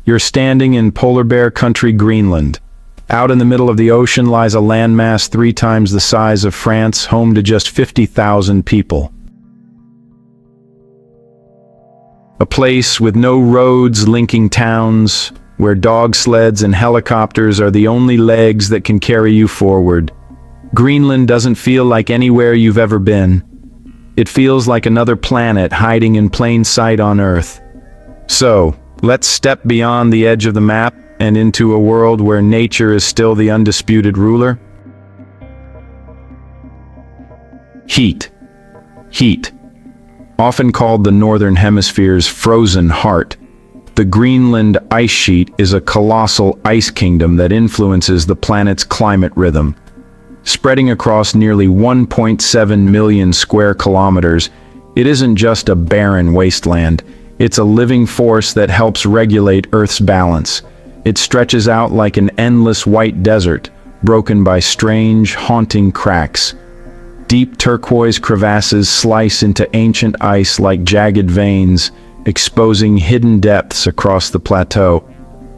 You're standing in polar bear country, Greenland. Out in the middle of the ocean lies a landmass 3 times the size of France, home to just 50,000 people. A place with no roads linking towns, where dog sleds and helicopters are the only legs that can carry you forward. Greenland doesn't feel like anywhere you've ever been. It feels like another planet hiding in plain sight on Earth. So, let's step beyond the edge of the map and into a world where nature is still the undisputed ruler. Heat. Heat. Often called the Northern Hemisphere's frozen heart, the Greenland ice sheet is a colossal ice kingdom that influences the planet's climate rhythm. Spreading across nearly 1.7 million square kilometers, it isn't just a barren wasteland. It's a living force that helps regulate Earth's balance. It stretches out like an endless white desert, broken by strange, haunting cracks. Deep turquoise crevasses slice into ancient ice like jagged veins, exposing hidden depths across the plateau.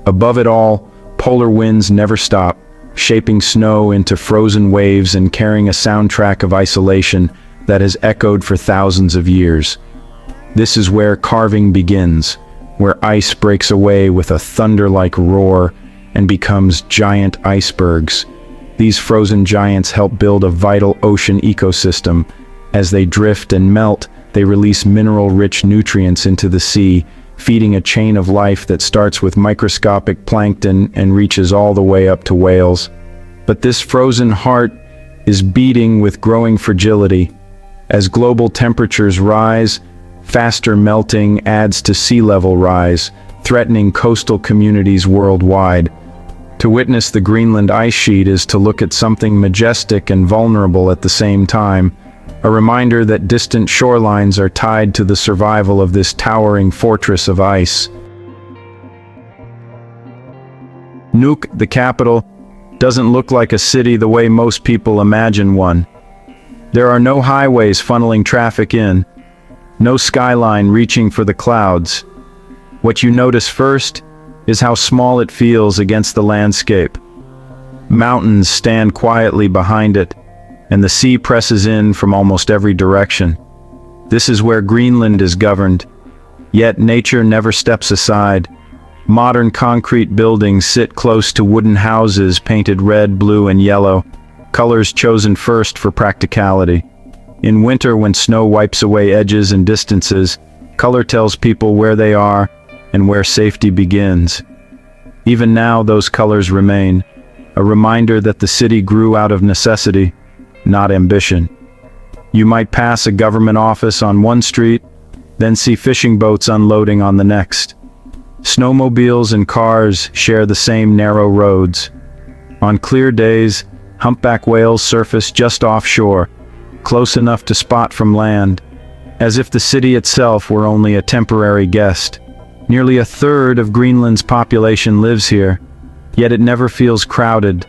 Above it all, polar winds never stop, shaping snow into frozen waves and carrying a soundtrack of isolation that has echoed for thousands of years. This is where carving begins, where ice breaks away with a thunder-like roar and becomes giant icebergs. These frozen giants help build a vital ocean ecosystem. As they drift and melt, they release mineral-rich nutrients into the sea, feeding a chain of life that starts with microscopic plankton and reaches all the way up to whales. But this frozen heart is beating with growing fragility. As global temperatures rise, faster melting adds to sea level rise, threatening coastal communities worldwide. To witness the Greenland ice sheet is to look at something majestic and vulnerable at the same time, a reminder that distant shorelines are tied to the survival of this towering fortress of ice. Nuuk, the capital, doesn't look like a city the way most people imagine one. There are no highways funneling traffic in, no skyline reaching for the clouds. What you notice first is how small it feels against the landscape. Mountains stand quietly behind it, and the sea presses in from almost every direction. This is where Greenland is governed, yet nature never steps aside. Modern concrete buildings sit close to wooden houses painted red, blue, and yellow, colors chosen first for practicality. In winter, when snow wipes away edges and distances, color tells people where they are and where safety begins. Even now, those colors remain, a reminder that the city grew out of necessity, not ambition. You might pass a government office on one street, then see fishing boats unloading on the next. Snowmobiles and cars share the same narrow roads. On clear days, humpback whales surface just offshore, close enough to spot from land, as if the city itself were only a temporary guest. Nearly a third of Greenland's population lives here, yet it never feels crowded.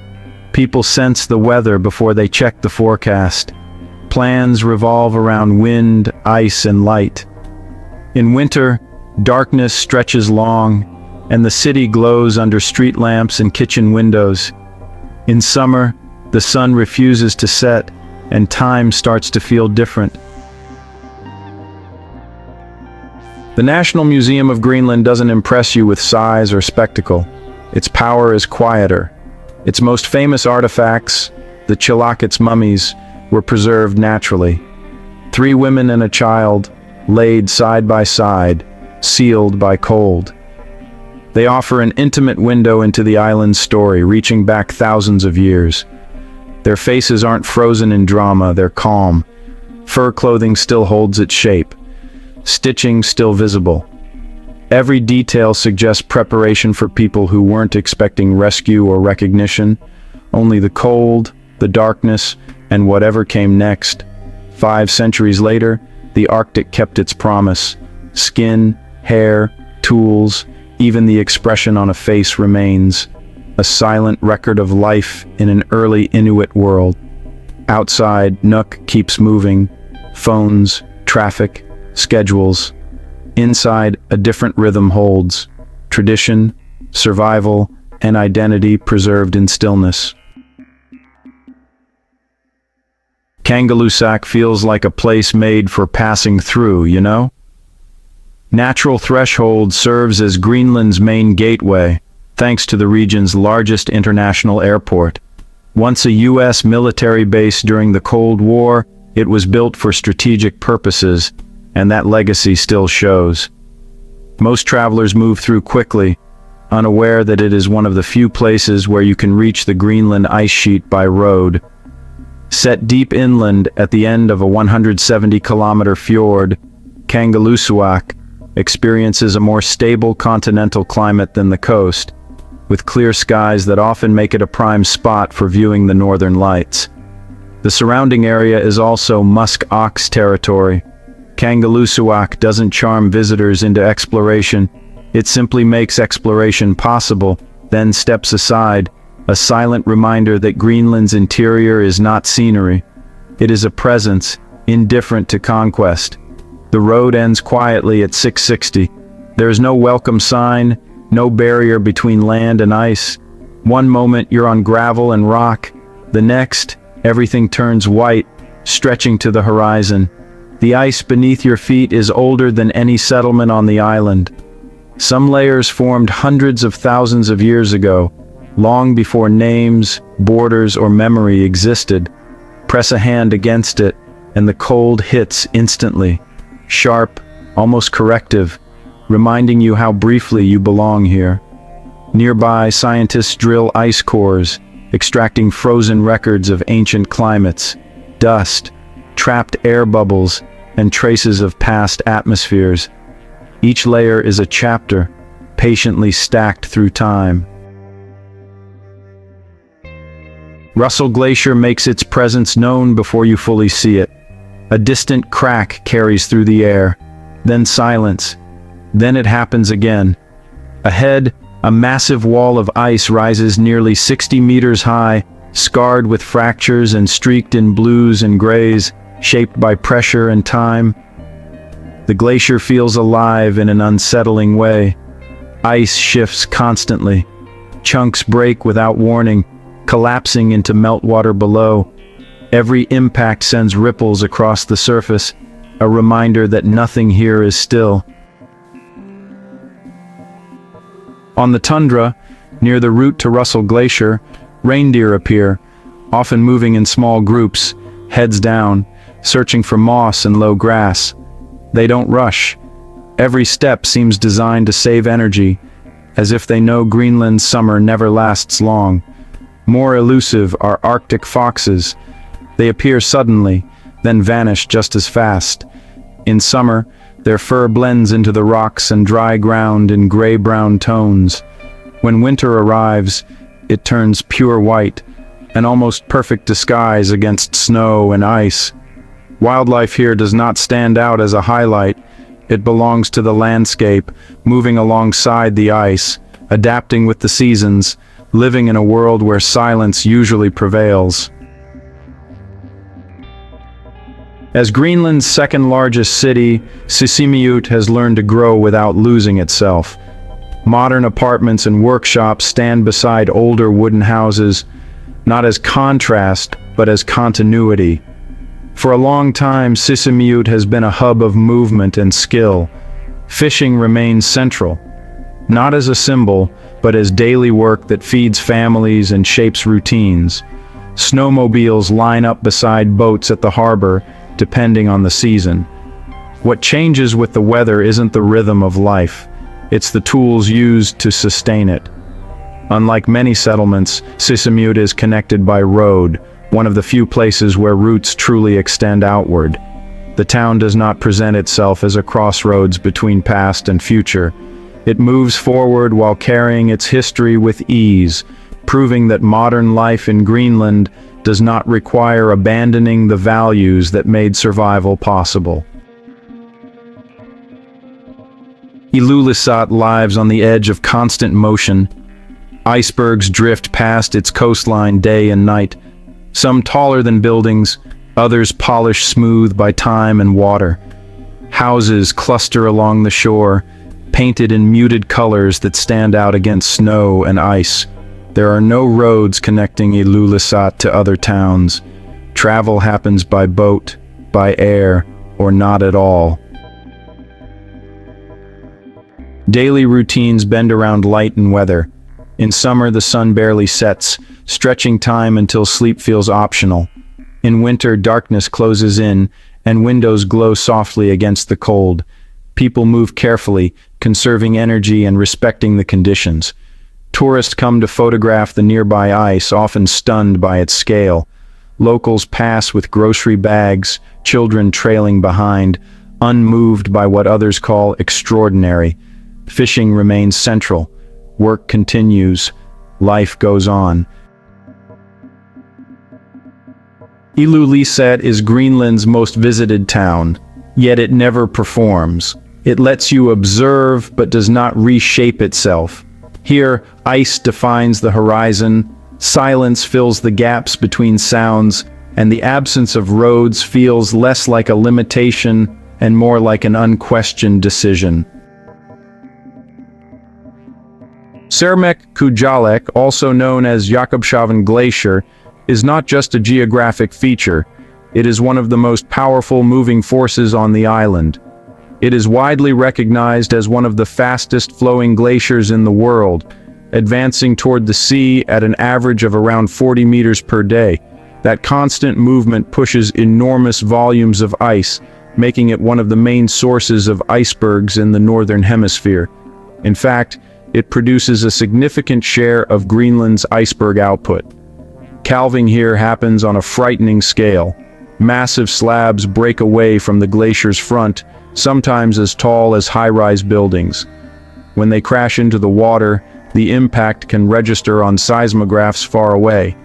People sense the weather before they check the forecast. Plans revolve around wind, ice, and light. In winter, darkness stretches long, and the city glows under street lamps and kitchen windows. In summer, the sun refuses to set, and time starts to feel different. The National Museum of Greenland doesn't impress you with size or spectacle. Its power is quieter. Its most famous artifacts, the Kujalleq's mummies, were preserved naturally. 3 women and a child, laid side by side, sealed by cold. They offer an intimate window into the island's story, reaching back thousands of years. Their faces aren't frozen in drama, they're calm. Fur clothing still holds its shape. Stitching still visible. Every detail suggests preparation for people who weren't expecting rescue or recognition. Only the cold, the darkness, and whatever came next. 5 centuries later, the Arctic kept its promise. Skin, hair, tools, even the expression on a face remains. A silent record of life in an early Inuit world. Outside, Nuuk keeps moving. Phones, traffic, schedules. Inside, a different rhythm holds. Tradition, survival, and identity preserved in stillness. Kujalleq feels like a place made for passing through, you know? Natural Threshold serves as Greenland's main gateway, thanks to the region's largest international airport. Once a U.S. military base during the Cold War, it was built for strategic purposes, and that legacy still shows. Most travelers move through quickly, unaware that it is one of the few places where you can reach the Greenland ice sheet by road. Set deep inland at the end of a 170-kilometer fjord, Kujalleq experiences a more stable continental climate than the coast, with clear skies that often make it a prime spot for viewing the northern lights. The surrounding area is also musk ox territory. Kujalleq doesn't charm visitors into exploration, it simply makes exploration possible, then steps aside, a silent reminder that Greenland's interior is not scenery. It is a presence, indifferent to conquest. The road ends quietly at 660. There is no welcome sign, no barrier between land and ice. One moment you're on gravel and rock, the next, everything turns white, stretching to the horizon. The ice beneath your feet is older than any settlement on the island. Some layers formed hundreds of thousands of years ago, long before names, borders, or memory existed. Press a hand against it, and the cold hits instantly. Sharp, almost corrective, reminding you how briefly you belong here. Nearby, scientists drill ice cores, extracting frozen records of ancient climates, dust, trapped air bubbles, and traces of past atmospheres. Each layer is a chapter, patiently stacked through time. Russell Glacier makes its presence known before you fully see it. A distant crack carries through the air, then silence. Then it happens again. Ahead, a massive wall of ice rises nearly 60 meters high, scarred with fractures and streaked in blues and grays, shaped by pressure and time. The glacier feels alive in an unsettling way. Ice shifts constantly. Chunks break without warning, collapsing into meltwater below. Every impact sends ripples across the surface, a reminder that nothing here is still. On the tundra, near the route to Russell Glacier, reindeer appear, often moving in small groups, heads down, searching for moss and low grass. They don't rush. Every step seems designed to save energy, as if they know Greenland's summer never lasts long. More elusive are Arctic foxes. They appear suddenly, then vanish just as fast. In summer, their fur blends into the rocks and dry ground in gray-brown tones. When winter arrives, it turns pure white, an almost perfect disguise against snow and ice. Wildlife here does not stand out as a highlight. It belongs to the landscape, moving alongside the ice, adapting with the seasons, living in a world where silence usually prevails. As Greenland's second-largest city, Sermeq has learned to grow without losing itself. Modern apartments and workshops stand beside older wooden houses, not as contrast, but as continuity. For a long time, Sermeq has been a hub of movement and skill. Fishing remains central, not as a symbol, but as daily work that feeds families and shapes routines. Snowmobiles line up beside boats at the harbor, depending on the season. What changes with the weather isn't the rhythm of life, it's the tools used to sustain it. Unlike many settlements, Sermeq is connected by road, one of the few places where roots truly extend outward. The town does not present itself as a crossroads between past and future. It moves forward while carrying its history with ease, proving that modern life in Greenland does not require abandoning the values that made survival possible. Ilulissat lives on the edge of constant motion. Icebergs drift past its coastline day and night, some taller than buildings, others polished smooth by time and water. Houses cluster along the shore, painted in muted colors that stand out against snow and ice. There are no roads connecting Ilulissat to other towns. Travel happens by boat, by air, or not at all. Daily routines bend around light and weather. In summer, the sun barely sets, stretching time until sleep feels optional. In winter, darkness closes in, and windows glow softly against the cold. People move carefully, conserving energy and respecting the conditions. Tourists come to photograph the nearby ice, often stunned by its scale. Locals pass with grocery bags, children trailing behind, unmoved by what others call extraordinary. Fishing remains central. Work continues. Life goes on. Ilulissat is Greenland's most visited town, yet it never performs. It lets you observe but does not reshape itself. Here, ice defines the horizon, silence fills the gaps between sounds, and the absence of roads feels less like a limitation and more like an unquestioned decision. Sermeq Kujalleq, also known as Jakobshavn Glacier, is not just a geographic feature, it is one of the most powerful moving forces on the island. It is widely recognized as one of the fastest flowing glaciers in the world, advancing toward the sea at an average of around 40 meters per day. That constant movement pushes enormous volumes of ice, making it one of the main sources of icebergs in the northern hemisphere. In fact, it produces a significant share of Greenland's iceberg output. Calving here happens on a frightening scale. Massive slabs break away from the glacier's front, sometimes as tall as high-rise buildings. When they crash into the water, the impact can register on seismographs far away.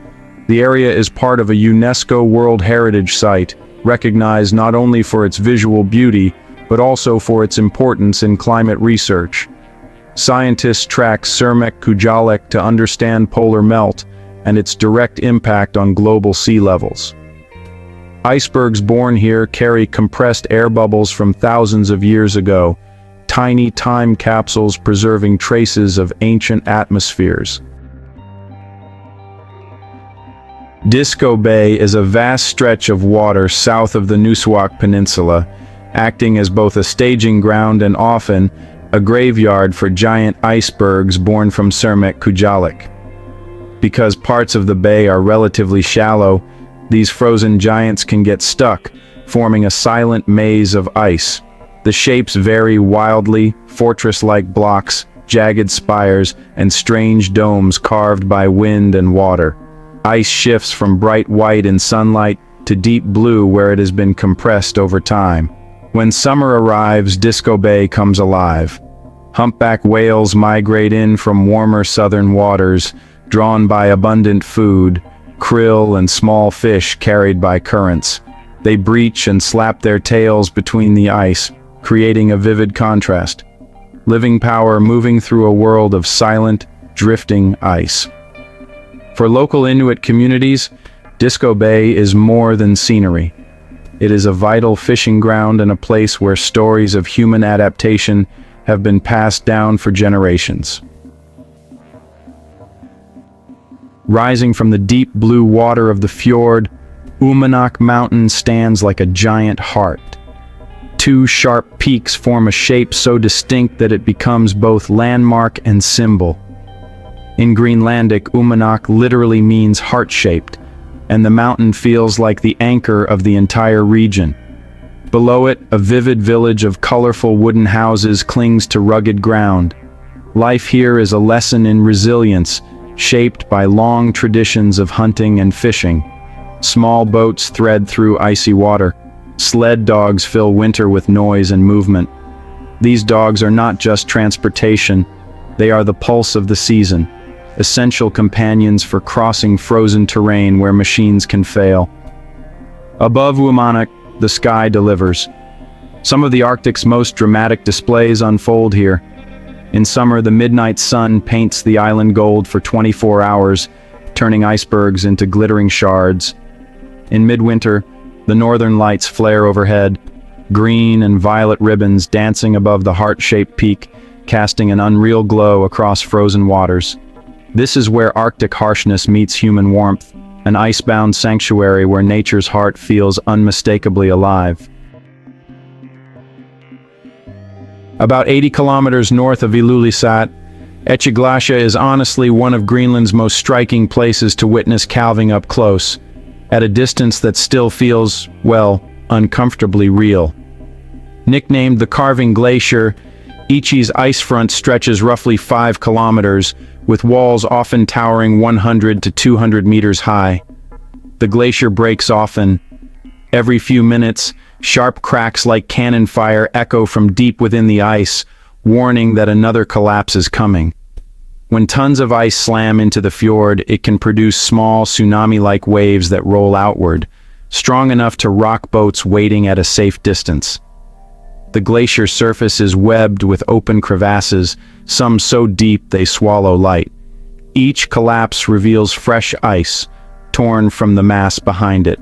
The area is part of a UNESCO World Heritage Site, recognized not only for its visual beauty, but also for its importance in climate research. Scientists track Sermeq Kujalleq to understand polar melt and its direct impact on global sea levels. Icebergs born here carry compressed air bubbles from thousands of years ago, tiny time capsules preserving traces of ancient atmospheres. Disco Bay is a vast stretch of water south of the Nuussuaq Peninsula, acting as both a staging ground and often a graveyard for giant icebergs born from Sermeq Kujalleq. Because parts of the bay are relatively shallow, these frozen giants can get stuck, forming a silent maze of ice. The shapes vary wildly, fortress-like blocks, jagged spires, and strange domes carved by wind and water. Ice shifts from bright white in sunlight to deep blue where it has been compressed over time. When summer arrives, Disco Bay comes alive. Humpback whales migrate in from warmer southern waters, drawn by abundant food, krill and small fish carried by currents. They breach and slap their tails between the ice, creating a vivid contrast. Living power moving through a world of silent, drifting ice. For local Inuit communities, Disco Bay is more than scenery. It is a vital fishing ground and a place where stories of human adaptation have been passed down for generations. Rising from the deep blue water of the fjord, Uummannaq Mountain stands like a giant heart. Two sharp peaks form a shape so distinct that it becomes both landmark and symbol. In Greenlandic, Uummannaq literally means heart-shaped, and the mountain feels like the anchor of the entire region. Below it, a vivid village of colorful wooden houses clings to rugged ground. Life here is a lesson in resilience, shaped by long traditions of hunting and fishing. Small boats thread through icy water. Sled dogs fill winter with noise and movement. These dogs are not just transportation, they are the pulse of the season, essential companions for crossing frozen terrain where machines can fail. Above Uummannaq, the sky delivers. Some of the Arctic's most dramatic displays unfold here. In summer, the midnight sun paints the island gold for 24 hours, turning icebergs into glittering shards. In midwinter, the northern lights flare overhead, green and violet ribbons dancing above the heart-shaped peak, casting an unreal glow across frozen waters. This is where Arctic harshness meets human warmth, an icebound sanctuary where nature's heart feels unmistakably alive. About 80 kilometers north of Ilulissat, Echeglacia is honestly one of Greenland's most striking places to witness calving up close, at a distance that still feels, well, uncomfortably real. Nicknamed the Carving Glacier, Ichi's ice front stretches roughly 5 kilometers, with walls often towering 100 to 200 meters high. The glacier breaks often. Every few minutes, sharp cracks like cannon fire echo from deep within the ice, warning that another collapse is coming. When tons of ice slam into the fjord, it can produce small tsunami-like waves that roll outward, strong enough to rock boats waiting at a safe distance. The glacier surface is webbed with open crevasses, some so deep they swallow light. Each collapse reveals fresh ice, torn from the mass behind it.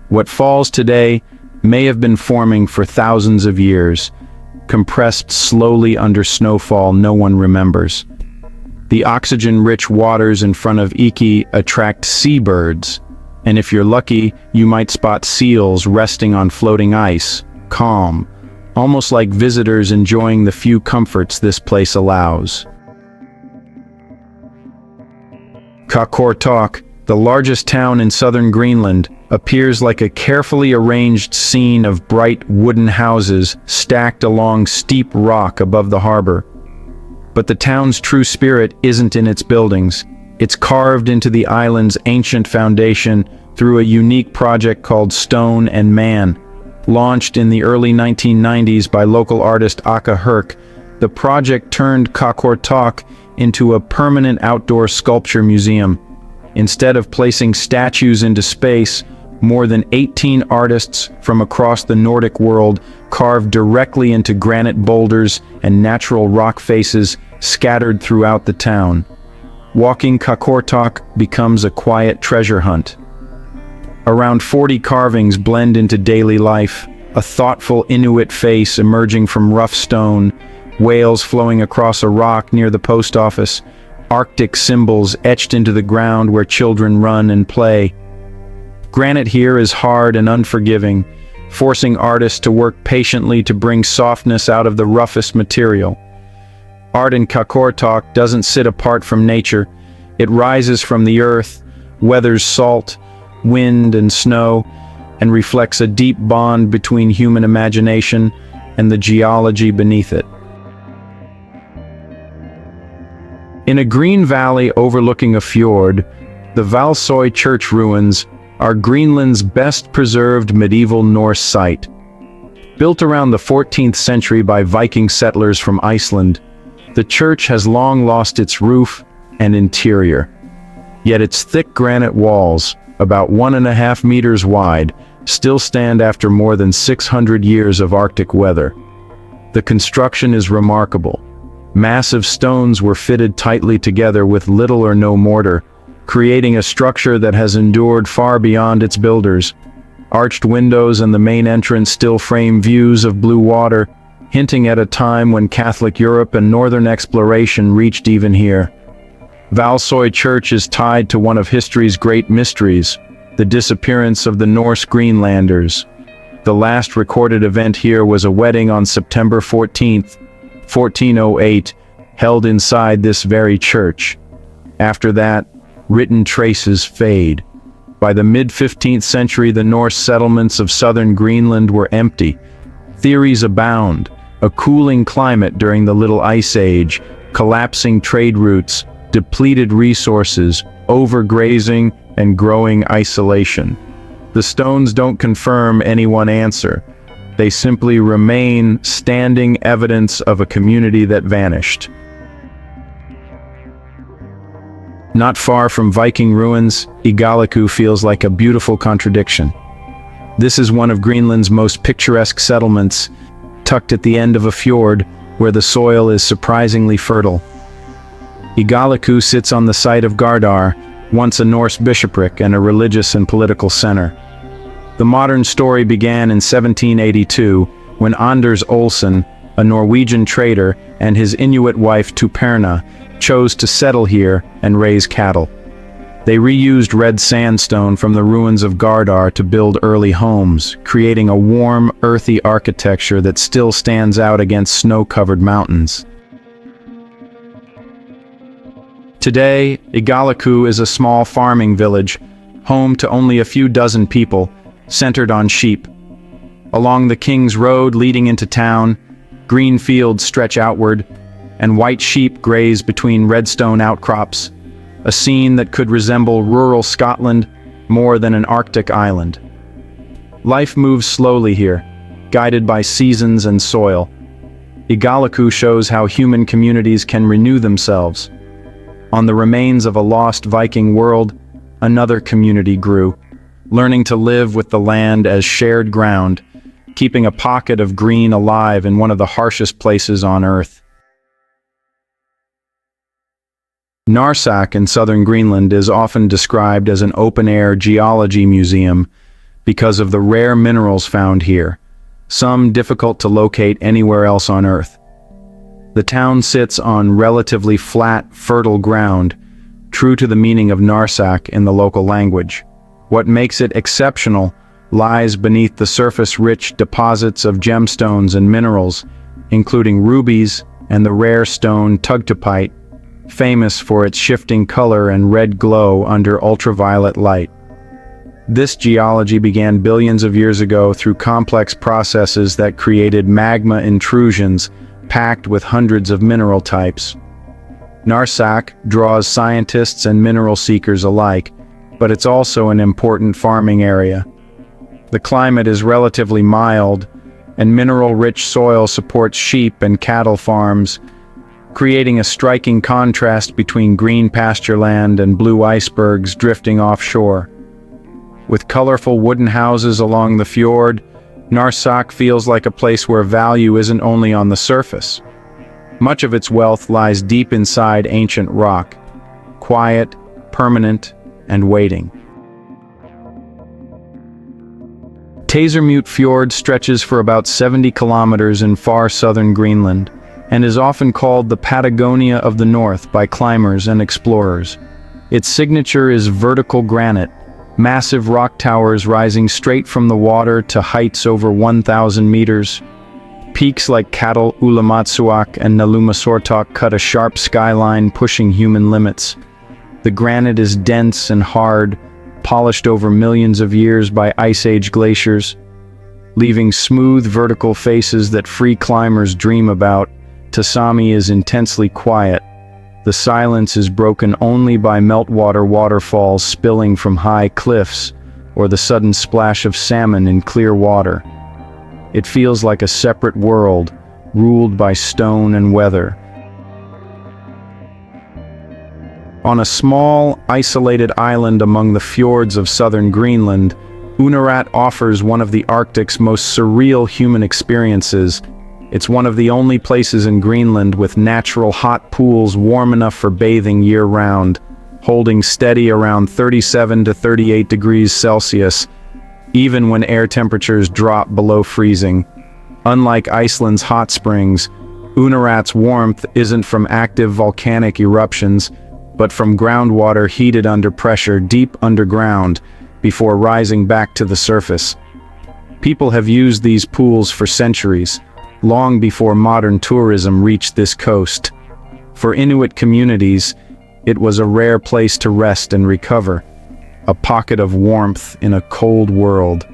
What falls today may have been forming for thousands of years, compressed slowly under snowfall no one remembers. The oxygen-rich waters in front of Iki attract seabirds, and if you're lucky, you might spot seals resting on floating ice, calm, almost like visitors enjoying the few comforts this place allows. Qaqortoq, the largest town in southern Greenland, appears like a carefully arranged scene of bright wooden houses stacked along steep rock above the harbor. But the town's true spirit isn't in its buildings. It's carved into the island's ancient foundation through a unique project called Stone and Man. Launched in the early 1990s by local artist Aka Herc, the project turned Qaqortoq into a permanent outdoor sculpture museum. Instead of placing statues into space, more than 18 artists from across the Nordic world carved directly into granite boulders and natural rock faces scattered throughout the town. Walking Qaqortoq becomes a quiet treasure hunt. Around 40 carvings blend into daily life, a thoughtful Inuit face emerging from rough stone, whales flowing across a rock near the post office, Arctic symbols etched into the ground where children run and play. Granite here is hard and unforgiving, forcing artists to work patiently to bring softness out of the roughest material. Art in Qaqortoq doesn't sit apart from nature. It rises from the earth, weathers salt, wind and snow, and reflects a deep bond between human imagination and the geology beneath it. In a green valley overlooking a fjord, the Valsøy church ruins are Greenland's best-preserved medieval Norse site. Built around the 14th century by Viking settlers from Iceland, the church has long lost its roof and interior. Yet its thick granite walls, about 1.5 meters wide, still stand after more than 600 years of Arctic weather. The construction is remarkable. Massive stones were fitted tightly together with little or no mortar, creating a structure that has endured far beyond its builders. Arched windows and the main entrance still frame views of blue water, hinting at a time when Catholic Europe and northern exploration reached even here. Valsøy Church is tied to one of history's great mysteries, the disappearance of the Norse Greenlanders. The last recorded event here was a wedding on September 14th, 1408, held inside this very church. After that, written traces fade. By the mid-15th century, the Norse settlements of southern Greenland were empty. Theories abound: a cooling climate during the Little Ice Age, collapsing trade routes, depleted resources, overgrazing, and growing isolation. The stones don't confirm any one answer. They simply remain standing evidence of a community that vanished. Not far from Viking ruins, Kujalleq feels like a beautiful contradiction. This is one of Greenland's most picturesque settlements, tucked at the end of a fjord where the soil is surprisingly fertile. Kujalleq sits on the site of Gardar, once a Norse bishopric and a religious and political center. The modern story began in 1782, when Anders Olsen, a Norwegian trader, and his Inuit wife Tuperna chose to settle here and raise cattle. They reused red sandstone from the ruins of Gardar to build early homes, creating a warm, earthy architecture that still stands out against snow-covered mountains. Today, Kujalleq is a small farming village, home to only a few dozen people, centered on sheep. Along the King's Road leading into town, green fields stretch outward, and white sheep graze between redstone outcrops, a scene that could resemble rural Scotland more than an Arctic island. Life moves slowly here, guided by seasons and soil. Kujalleq shows how human communities can renew themselves. On the remains of a lost Viking world, another community grew, learning to live with the land as shared ground, keeping a pocket of green alive in one of the harshest places on Earth. Narsaq in southern Greenland is often described as an open-air geology museum because of the rare minerals found here, some difficult to locate anywhere else on Earth. The town sits on relatively flat, fertile ground, true to the meaning of Narsaq in the local language. What makes it exceptional lies beneath the surface-rich deposits of gemstones and minerals, including rubies and the rare stone tugtupite, famous for its shifting color and red glow under ultraviolet light. This geology began billions of years ago through complex processes that created magma intrusions packed with hundreds of mineral types. Narsaq draws scientists and mineral seekers alike, but it's also an important farming area. The climate is relatively mild, and mineral-rich soil supports sheep and cattle farms, creating a striking contrast between green pasture land and blue icebergs drifting offshore. With colorful wooden houses along the fjord, Narsaq feels like a place where value isn't only on the surface. Much of its wealth lies deep inside ancient rock, quiet, permanent, and waiting. Sermeq Fjord stretches for about 70 kilometers in far southern Greenland, and is often called the Patagonia of the North by climbers and explorers. Its signature is vertical granite, massive rock towers rising straight from the water to heights over 1,000 meters. Peaks like Katl Ulamatsuaq and Nalumasortok cut a sharp skyline pushing human limits. The granite is dense and hard, polished over millions of years by Ice Age glaciers, leaving smooth vertical faces that free climbers dream about. Tasami is intensely quiet. The silence is broken only by meltwater waterfalls spilling from high cliffs or the sudden splash of salmon in clear water. It feels like a separate world, ruled by stone and weather. On a small, isolated island among the fjords of southern Greenland, Unarat offers one of the Arctic's most surreal human experiences. It's one of the only places in Greenland with natural hot pools warm enough for bathing year-round, holding steady around 37 to 38 degrees Celsius, even when air temperatures drop below freezing. Unlike Iceland's hot springs, Unarat's warmth isn't from active volcanic eruptions, but from groundwater heated under pressure deep underground before rising back to the surface. People have used these pools for centuries, long before modern tourism reached this coast. For Inuit communities, it was a rare place to rest and recover, a pocket of warmth in a cold world.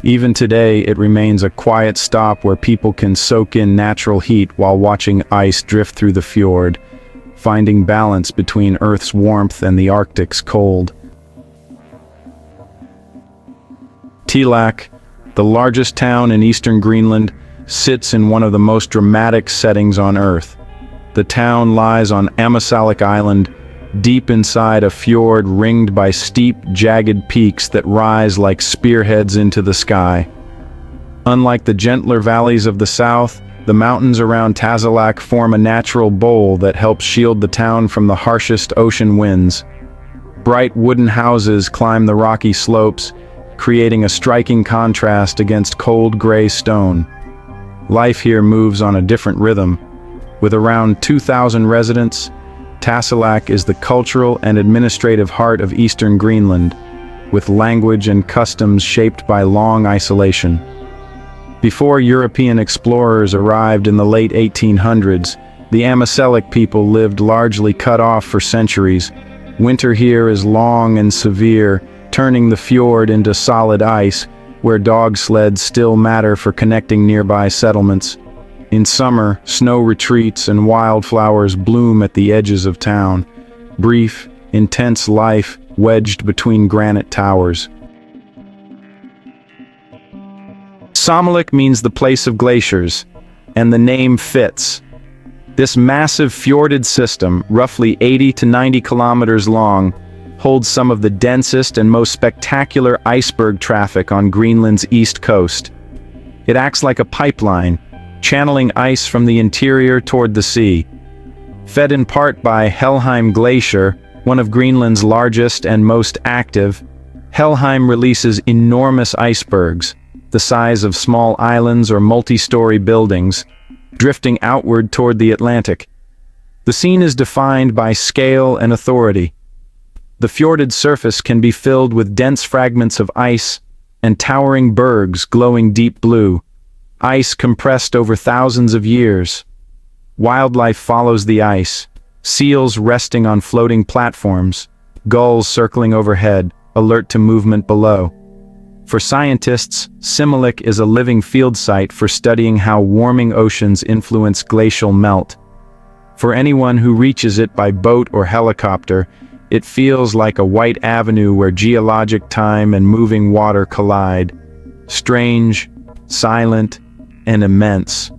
Even today, it remains a quiet stop where people can soak in natural heat while watching ice drift through the fjord, finding balance between Earth's warmth and the Arctic's cold. Kujalleq, the largest town in eastern Greenland, sits in one of the most dramatic settings on Earth. The town lies on Amosalik Island, deep inside a fjord ringed by steep, jagged peaks that rise like spearheads into the sky. Unlike the gentler valleys of the south, the mountains around Kujalleq form a natural bowl that helps shield the town from the harshest ocean winds. Bright wooden houses climb the rocky slopes, creating a striking contrast against cold gray stone. Life here moves on a different rhythm. With around 2,000 residents, Kujalleq is the cultural and administrative heart of eastern Greenland, with language and customs shaped by long isolation. Before European explorers arrived in the late 1800s, the Sermeq people lived largely cut off for centuries. Winter here is long and severe, turning the fjord into solid ice, where dog sleds still matter for connecting nearby settlements. In summer, snow retreats and wildflowers bloom at the edges of town. Brief, intense life wedged between granite towers. Sermeq means the place of glaciers, and the name fits. This massive fjorded system, roughly 80 to 90 kilometers long, holds some of the densest and most spectacular iceberg traffic on Greenland's east coast. It acts like a pipeline, channeling ice from the interior toward the sea. Fed in part by Helheim Glacier, one of Greenland's largest and most active, Helheim releases enormous icebergs, the size of small islands or multi-story buildings, drifting outward toward the Atlantic. The scene is defined by scale and authority. The fjorded surface can be filled with dense fragments of ice and towering bergs glowing deep blue, ice compressed over thousands of years. Wildlife follows the ice, seals resting on floating platforms, gulls circling overhead, alert to movement below. For scientists, Sermeq is a living field site for studying how warming oceans influence glacial melt. For anyone who reaches it by boat or helicopter, it feels like a white avenue where geologic time and moving water collide. Strange, silent, and immense.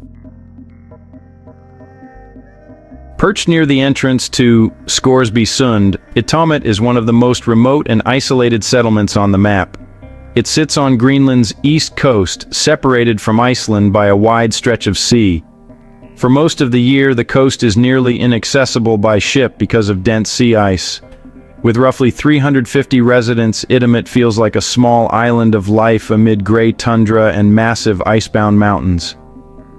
Perched near the entrance to Scoresby Sund, Inuit is one of the most remote and isolated settlements on the map. It sits on Greenland's east coast, separated from Iceland by a wide stretch of sea. For most of the year, the coast is nearly inaccessible by ship because of dense sea ice. With roughly 350 residents, Inuit feels like a small island of life amid gray tundra and massive icebound mountains.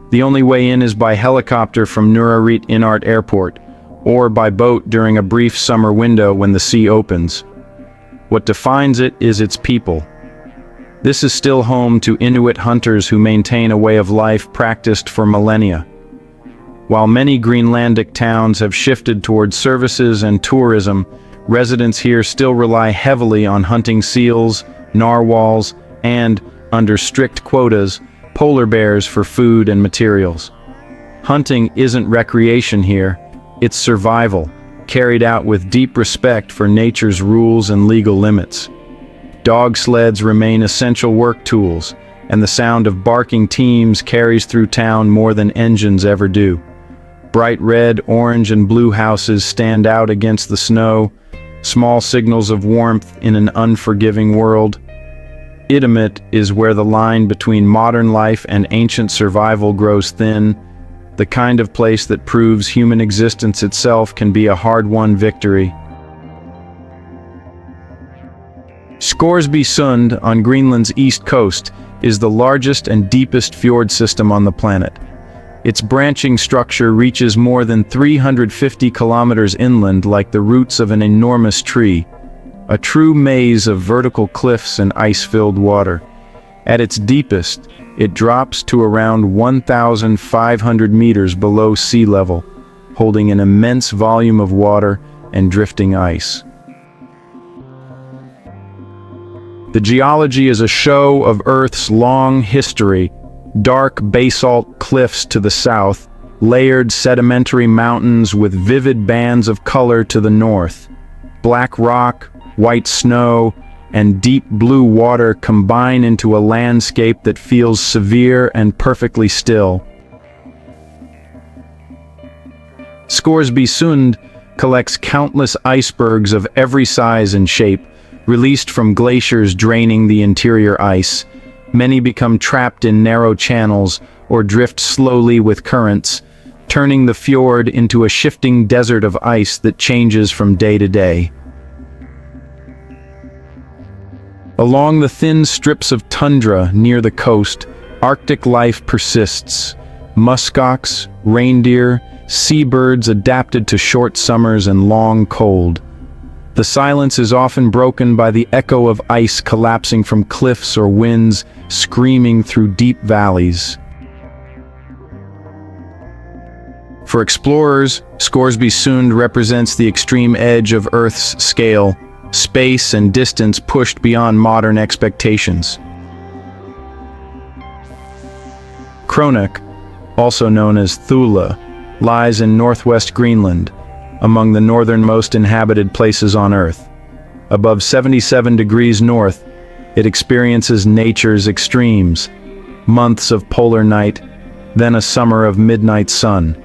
The only way in is by helicopter from Nunarit Inart Airport, or by boat during a brief summer window when the sea opens. What defines it is its people. This is still home to Inuit hunters who maintain a way of life practiced for millennia. While many Greenlandic towns have shifted towards services and tourism, residents here still rely heavily on hunting seals, narwhals, and, under strict quotas, polar bears for food and materials. Hunting isn't recreation here, it's survival, carried out with deep respect for nature's rules and legal limits. Dog sleds remain essential work tools, and the sound of barking teams carries through town more than engines ever do. Bright red, orange, and blue houses stand out against the snow, small signals of warmth in an unforgiving world. Inuit is where the line between modern life and ancient survival grows thin, the kind of place that proves human existence itself can be a hard-won victory. Scoresby Sund, on Greenland's east coast, is the largest and deepest fjord system on the planet. Its branching structure reaches more than 350 kilometers inland like the roots of an enormous tree, a true maze of vertical cliffs and ice-filled water. At its deepest, it drops to around 1,500 meters below sea level, holding an immense volume of water and drifting ice. The geology is a show of Earth's long history: dark basalt cliffs to the south, layered sedimentary mountains with vivid bands of color to the north. Black rock, white snow, and deep blue water combine into a landscape that feels severe and perfectly still. Scoresby Sund collects countless icebergs of every size and shape, released from glaciers draining the interior ice. Many become trapped in narrow channels or drift slowly with currents, turning the fjord into a shifting desert of ice that changes from day to day. Along the thin strips of tundra near the coast, Arctic life persists. Muskox, reindeer, seabirds adapted to short summers and long cold. The silence is often broken by the echo of ice collapsing from cliffs or winds screaming through deep valleys. For explorers, Scoresby Sund represents the extreme edge of Earth's scale, space and distance pushed beyond modern expectations. Sermeq, also known as Thule, lies in northwest Greenland, among the northernmost inhabited places on Earth. Above 77 degrees north, it experiences nature's extremes, months of polar night, then a summer of midnight sun.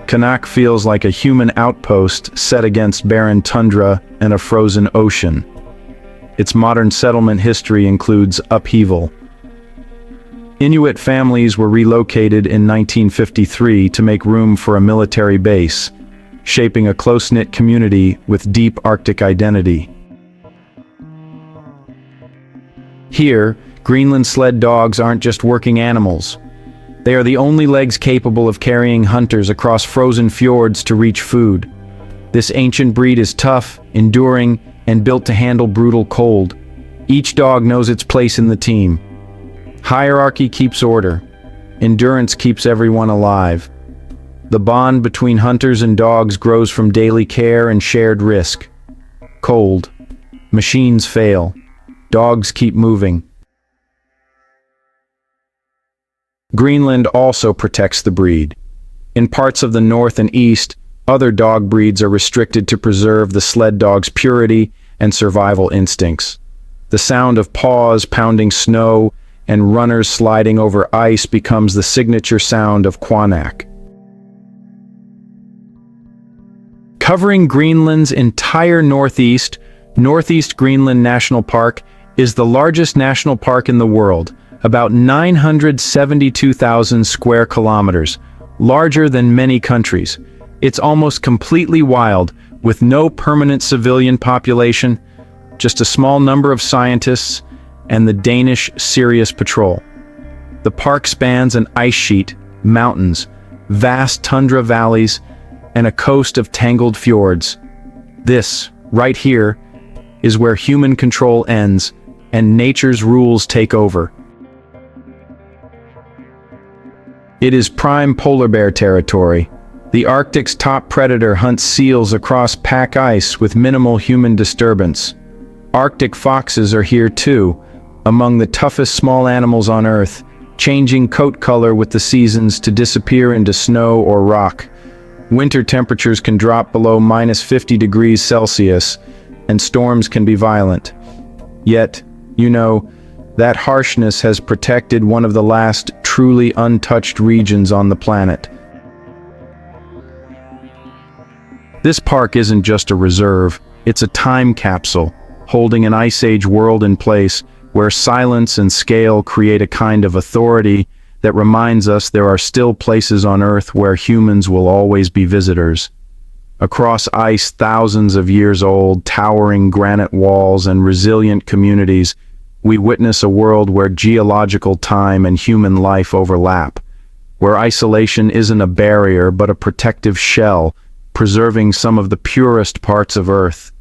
Sermeq feels like a human outpost set against barren tundra and a frozen ocean. Its modern settlement history includes upheaval. Inuit families were relocated in 1953 to make room for a military base, shaping a close-knit community with deep Arctic identity. Here, Greenland sled dogs aren't just working animals. They are the only legs capable of carrying hunters across frozen fjords to reach food. This ancient breed is tough, enduring, and built to handle brutal cold. Each dog knows its place in the team. Hierarchy keeps order. Endurance keeps everyone alive. The bond between hunters and dogs grows from daily care and shared risk. Cold. Machines fail. Dogs keep moving. Greenland also protects the breed. In parts of the north and east, other dog breeds are restricted to preserve the sled dog's purity and survival instincts. The sound of paws pounding snow and runners sliding over ice becomes the signature sound of Kujalleq. Covering Greenland's entire northeast, Northeast Greenland National Park is the largest national park in the world, about 972,000 square kilometers, larger than many countries. It's almost completely wild, with no permanent civilian population, just a small number of scientists, and the Danish Sirius Patrol. The park spans an ice sheet, mountains, vast tundra valleys, and a coast of tangled fjords. This, right here, is where human control ends and nature's rules take over. It is prime polar bear territory. The Arctic's top predator hunts seals across pack ice with minimal human disturbance. Arctic foxes are here too, among the toughest small animals on Earth, changing coat color with the seasons to disappear into snow or rock. Winter temperatures can drop below -50 degrees Celsius, and storms can be violent. Yet, that harshness has protected one of the last truly untouched regions on the planet. This park isn't just a reserve, it's a time capsule, holding an Ice Age world in place where silence and scale create a kind of authority that reminds us there are still places on Earth where humans will always be visitors. Across ice thousands of years old, towering granite walls and resilient communities, we witness a world where geological time and human life overlap, where isolation isn't a barrier but a protective shell, preserving some of the purest parts of Earth.